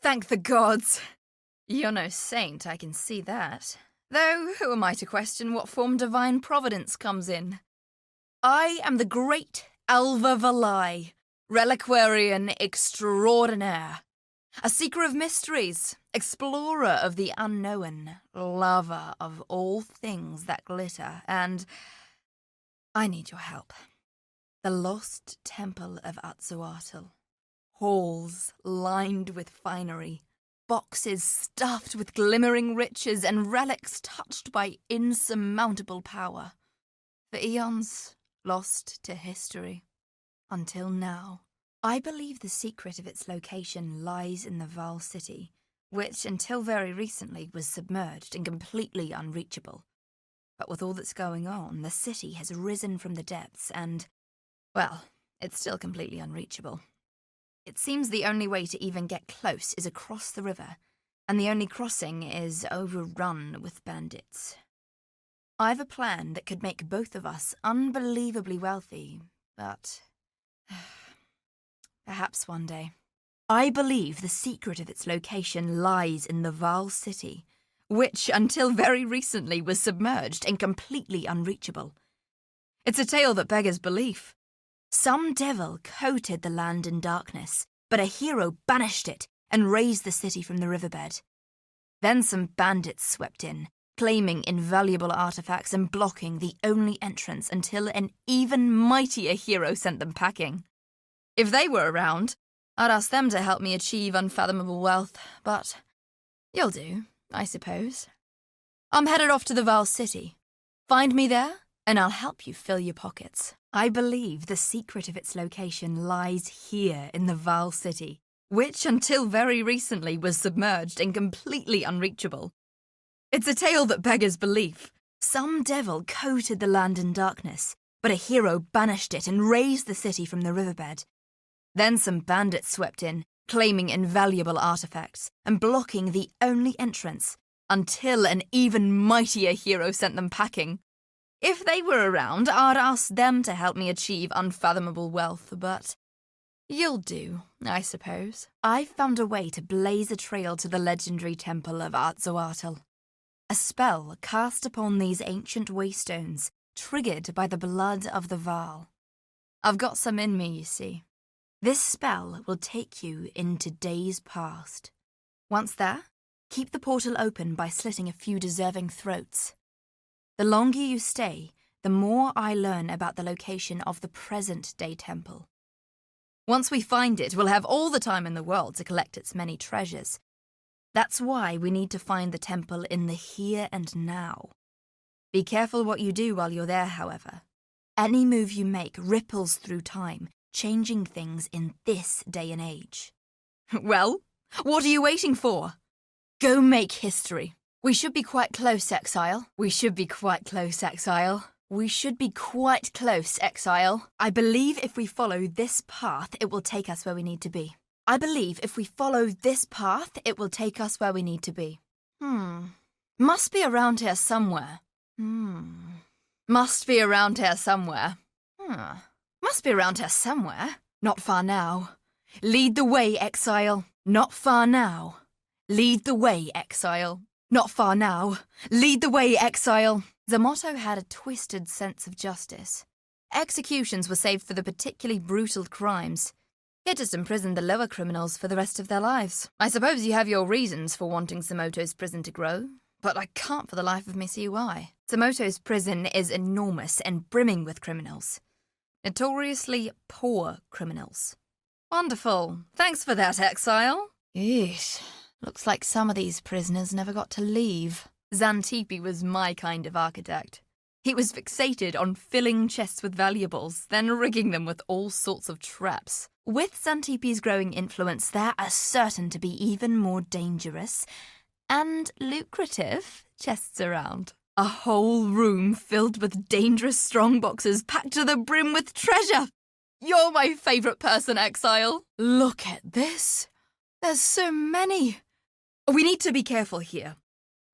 thank the gods. You're no saint, I can see that. Though, who am I to question what form divine providence comes in? I am the great Alva, reliquarian extraordinaire. A seeker of mysteries, explorer of the unknown, lover of all things that glitter, and I need your help. The lost temple of Atzoatl. Halls lined with finery, boxes stuffed with glimmering riches, and relics touched by insurmountable power. For eons, lost to history. Until now. I believe the secret of its location lies in the Val City, which until very recently was submerged and completely unreachable. But with all that's going on, the city has risen from the depths and, well, it's still completely unreachable. It seems the only way to even get close is across the river, and the only crossing is overrun with bandits. I've a plan that could make both of us unbelievably wealthy, but perhaps one day. I believe the secret of its location lies in the Val City, which until very recently was submerged and completely unreachable. It's a tale that beggars belief. Some devil coated the land in darkness, but a hero banished it and raised the city from the riverbed. Then some bandits swept in, claiming invaluable artifacts and blocking the only entrance until an even mightier hero sent them packing. If they were around, I'd ask them to help me achieve unfathomable wealth, but you'll do, I suppose. I'm headed off to the Val City. Find me there, and I'll help you fill your pockets. I believe the secret of its location lies here in the Val City, which until very recently was submerged and completely unreachable. It's a tale that beggars belief. Some devil coated the land in darkness, but a hero banished it and raised the city from the riverbed. Then some bandits swept in, claiming invaluable artifacts and blocking the only entrance, until an even mightier hero sent them packing. If they were around, I'd ask them to help me achieve unfathomable wealth, but you'll do, I suppose. I've found a way to blaze a trail to the legendary temple of Atzoatl. A spell cast upon these ancient waystones, triggered by the blood of the Val. I've got some in me, you see. This spell will take you into days past. Once there, keep the portal open by slitting a few deserving throats. The longer you stay, the more I learn about the location of the present-day temple. Once we find it, we'll have all the time in the world to collect its many treasures. That's why we need to find the temple in the here and now. Be careful what you do while you're there, however. Any move you make ripples through time, changing things in this day and age. Well, what are you waiting for? Go make history. We should be quite close, Exile. We should be quite close, Exile. We should be quite close, Exile. I believe if we follow this path, it will take us where we need to be. I believe if we follow this path, it will take us where we need to be. Must be around here somewhere. Must be around here somewhere. Must be around here somewhere. Not far now. Lead the way, Exile. Not far now. Lead the way, Exile. Not far now. Lead the way, Exile. Zamotto had a twisted sense of justice. Executions were saved for the particularly brutal crimes. He just imprisoned the lower criminals for the rest of their lives. I suppose you have your reasons for wanting Zamotto's prison to grow, but I can't for the life of me see why. Zamotto's prison is enormous and brimming with criminals. Notoriously poor criminals. Wonderful. Thanks for that, Exile. Eesh. Looks like some of these prisoners never got to leave. Xantippe was my kind of architect. He was fixated on filling chests with valuables, then rigging them with all sorts of traps. With Xantippe's growing influence, there are certain to be even more dangerous and lucrative chests around. A whole room filled with dangerous strongboxes packed to the brim with treasure. You're my favourite person, Exile. Look at this. There's so many. We need to be careful here.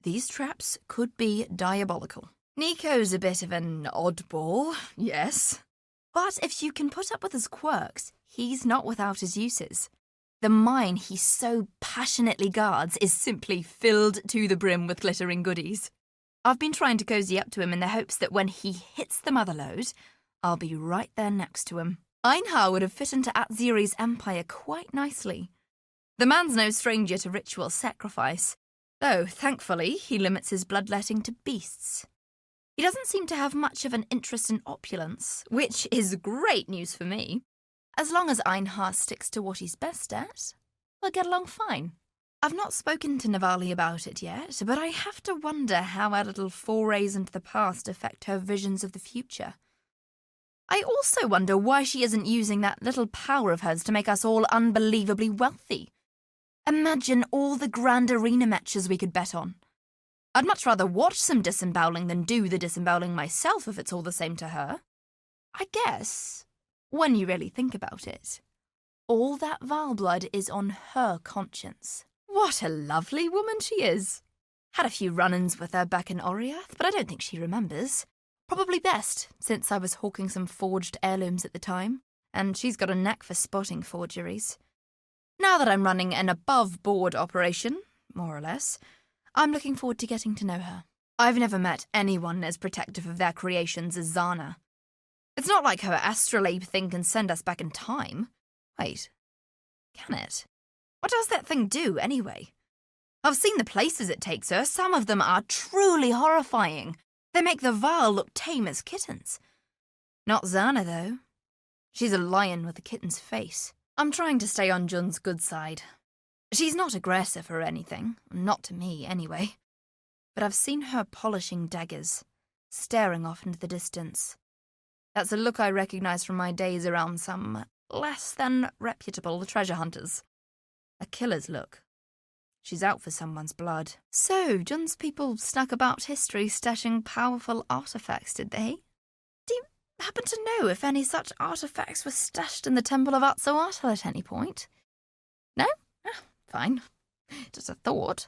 These traps could be diabolical. Nico's a bit of an oddball, yes. But if you can put up with his quirks, he's not without his uses. The mine he so passionately guards is simply filled to the brim with glittering goodies. I've been trying to cozy up to him in the hopes that when he hits the motherlode, I'll be right there next to him. Einhar would have fit into Atziri's empire quite nicely. The man's no stranger to ritual sacrifice, though, thankfully, he limits his bloodletting to beasts. He doesn't seem to have much of an interest in opulence, which is great news for me. As long as Einhar sticks to what he's best at, we'll get along fine. I've not spoken to Navali about it yet, but I have to wonder how our little forays into the past affect her visions of the future. I also wonder why she isn't using that little power of hers to make us all unbelievably wealthy. Imagine all the grand arena matches we could bet on. I'd much rather watch some disemboweling than do the disemboweling myself if it's all the same to her. I guess, when you really think about it, all that Val blood is on her conscience. What a lovely woman she is. Had a few run-ins with her back in Oriath, but I don't think she remembers. Probably best, since I was hawking some forged heirlooms at the time, and she's got a knack for spotting forgeries. Now that I'm running an above-board operation, more or less, I'm looking forward to getting to know her. I've never met anyone as protective of their creations as Zana. It's not like her astrolabe thing can send us back in time. Wait, can it? What does that thing do, anyway? I've seen the places it takes her. Some of them are truly horrifying. They make the Val look tame as kittens. Not Zana, though. She's a lion with a kitten's face. I'm trying to stay on Jun's good side. She's not aggressive or anything. Not to me, anyway. But I've seen her polishing daggers, staring off into the distance. That's a look I recognise from my days around some less than reputable treasure hunters. A killer's look. She's out for someone's blood. So, Jun's people snuck about history stashing powerful artefacts, did they? Do you happen to know if any such artefacts were stashed in the Temple of Atzoatl at any point? No? Ah, fine. Just a thought.